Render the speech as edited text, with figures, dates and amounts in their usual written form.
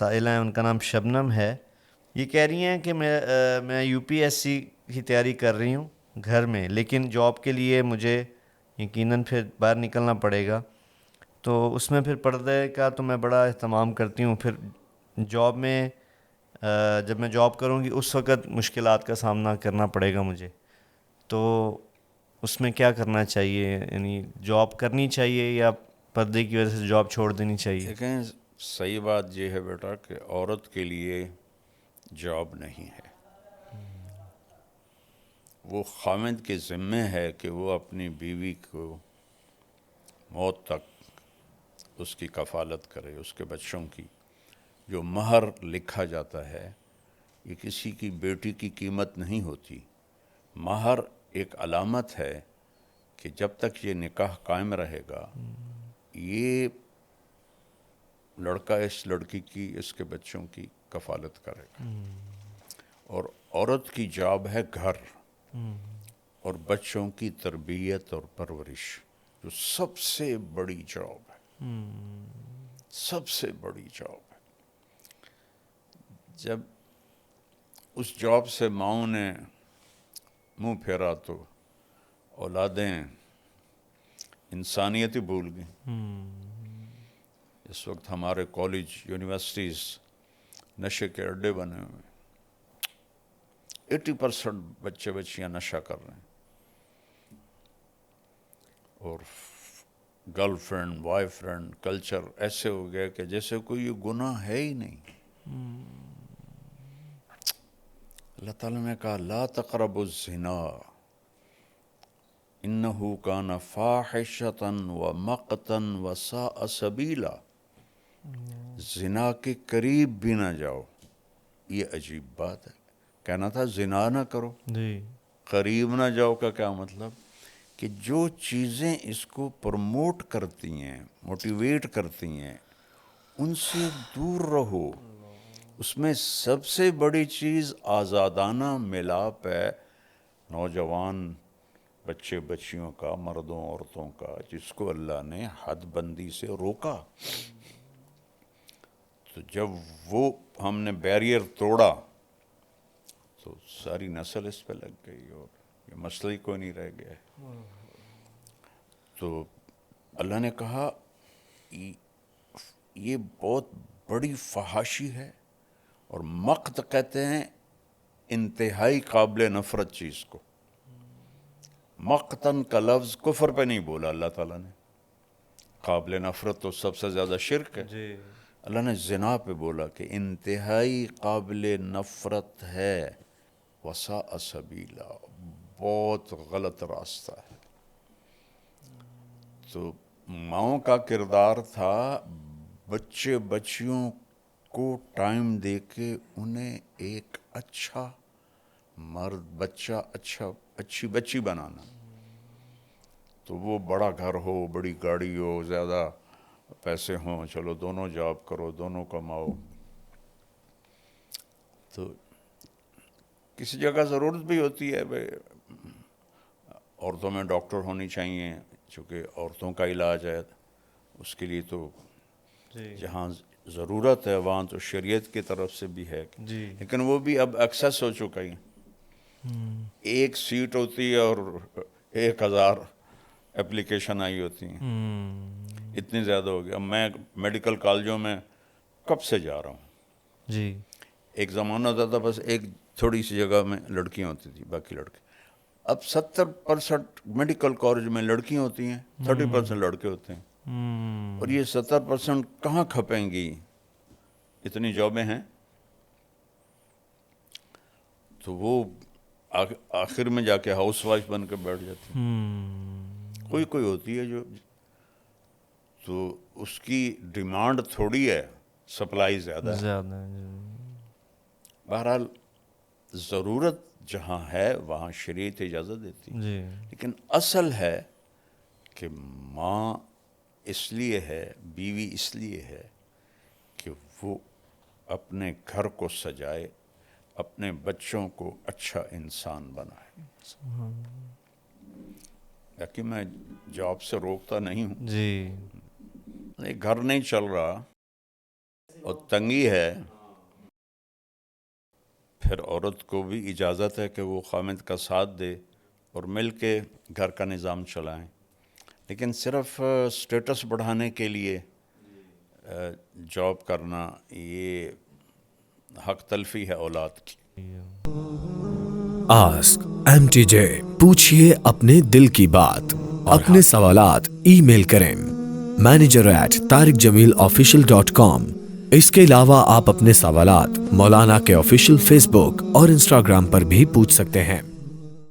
سائلہ ہیں، ان کا نام شبنم ہے. یہ کہہ رہی ہیں کہ میں یو پی ایس سی کی تیاری کر رہی ہوں گھر میں، لیکن جاب کے لیے مجھے یقیناً پھر باہر نکلنا پڑے گا. تو اس میں پھر پردے کا تو میں بڑا اہتمام کرتی ہوں. پھر جاب میں جب میں جاب کروں گی اس وقت مشکلات کا سامنا کرنا پڑے گا مجھے. تو اس میں کیا کرنا چاہیے؟ یعنی جاب کرنی چاہیے یا پردے کی وجہ سے جاب چھوڑ دینی چاہیے؟ دیکھیں، صحیح بات یہ ہے بیٹا کہ عورت کے لیے جاب نہیں ہے. وہ خاوند کے ذمے ہے کہ وہ اپنی بیوی کو موت تک اس کی کفالت کرے، اس کے بچوں کی. جو مہر لکھا جاتا ہے یہ کسی کی بیٹی کی قیمت نہیں ہوتی. مہر ایک علامت ہے کہ جب تک یہ نکاح قائم رہے گا یہ لڑکا اس لڑکی کی، اس کے بچوں کی کفالت کرے گا. اور عورت کی جاب ہے گھر اور بچوں کی تربیت اور پرورش، جو سب سے بڑی جاب ہے، سب سے بڑی جاب ہے. جب اس جاب سے ماؤں نے منہ پھیرا تو اولادیں انسانیت ہی بھول گئیں. اس وقت ہمارے کالج، یونیورسٹیز نشے کے اڈے بنے ہوئے ہیں. 80% بچے بچیاں نشہ کر رہے ہیں، اور girl friend boy friend culture ایسے ہو گیا کہ جیسے کوئی یہ گناہ ہے ہی نہیں. اللہ تعالیٰ نے کہا لا تقربوا الزنا انہ کان فاحشۃ ومقتا وساء سبیلا. زنا کے قریب بھی نہ جاؤ. یہ عجیب بات ہے، کہنا تھا زنا نہ کرو، جی. قریب نہ جاؤ کا کیا مطلب؟ کہ جو چیزیں اس کو پروموٹ کرتی ہیں، موٹیویٹ کرتی ہیں، ان سے دور رہو. اس میں سب سے بڑی چیز آزادانہ ملاپ ہے نوجوان بچے بچیوں کا، مردوں عورتوں کا، جس کو اللہ نے حد بندی سے روکا. تو جب وہ ہم نے بیریئر توڑا تو ساری نسل اس پہ لگ گئی اور یہ مسئلہ ہی کوئی نہیں رہ گیا. تو اللہ نے کہا یہ بہت بڑی فحاشی ہے. اور مقت کہتے ہیں انتہائی قابل نفرت چیز کو. مقتن کا لفظ کفر پہ نہیں بولا اللہ تعالیٰ نے. قابل نفرت تو سب سے زیادہ شرک ہے. جی. اللہ نے زنا پہ بولا کہ انتہائی قابل نفرت ہے. وساء سبیلا، بہت غلط راستہ ہے. تو ماؤں کا کردار تھا بچے بچیوں کو ٹائم دے کے انہیں ایک اچھا مرد، بچہ، اچھی بچی بنانا. تو وہ بڑا گھر ہو، بڑی گاڑی ہو، زیادہ پیسے ہوں، چلو دونوں جاب کرو، دونوں کماؤ. تو کسی جگہ ضرورت بھی ہوتی ہے بھائی عورتوں میں ڈاکٹر ہونی چاہیے، چونکہ عورتوں کا علاج ہے. اس کے لیے تو جی. جہاں ضرورت ہے وہاں تو شریعت کی طرف سے بھی ہے. جی. لیکن وہ بھی اب ایکسیس ہو چکا ہے. ایک سیٹ ہوتی ہے اور 1000 اپلیکیشن آئی ہوتی ہیں. اتنی زیادہ ہو گیا. میں میڈیکل کالجوں میں کب سے جا رہا ہوں. جی. ایک زمانہ ہوتا تھا بس ایک تھوڑی سی جگہ میں لڑکیاں ہوتی تھی، باقی لڑکے. اب 70% میڈیکل کالج میں لڑکیاں ہوتی ہیں، 30% لڑکے ہوتے ہیں. اور یہ 70% کہاں کھپیں گی؟ اتنی جابیں ہیں. تو وہ آخر میں جا کے ہاؤس وائف بن کے بیٹھ جاتی ہیں. کوئی ہوتی ہے جو، تو اس کی ڈیمانڈ تھوڑی ہے، سپلائی زیادہ ہے. بہرحال ضرورت جہاں ہے وہاں شریعت اجازت دیتی. جی. لیکن اصل ہے کہ ماں اس لیے ہے، بیوی اس لیے ہے کہ وہ اپنے گھر کو سجائے، اپنے بچوں کو اچھا انسان بنائے. باقی میں جاب سے روکتا نہیں ہوں. جی. گھر نہیں چل رہا اور تنگی ہے، پھر عورت کو بھی اجازت ہے کہ وہ خامد کا ساتھ دے اور مل کے گھر کا نظام چلائیں، لیکن صرف سٹیٹس بڑھانے کے لیے جاب کرنا یہ حق تلفی ہے اولاد کی۔ آسک MTJ، پوچھئے اپنے دل کی بات، اپنے سوالات ای میل کریں manager@tariqjamilofficial.com۔ اس کے علاوہ آپ اپنے سوالات مولانا کے آفیشیل فیس بک اور انسٹاگرام پر بھی پوچھ سکتے ہیں۔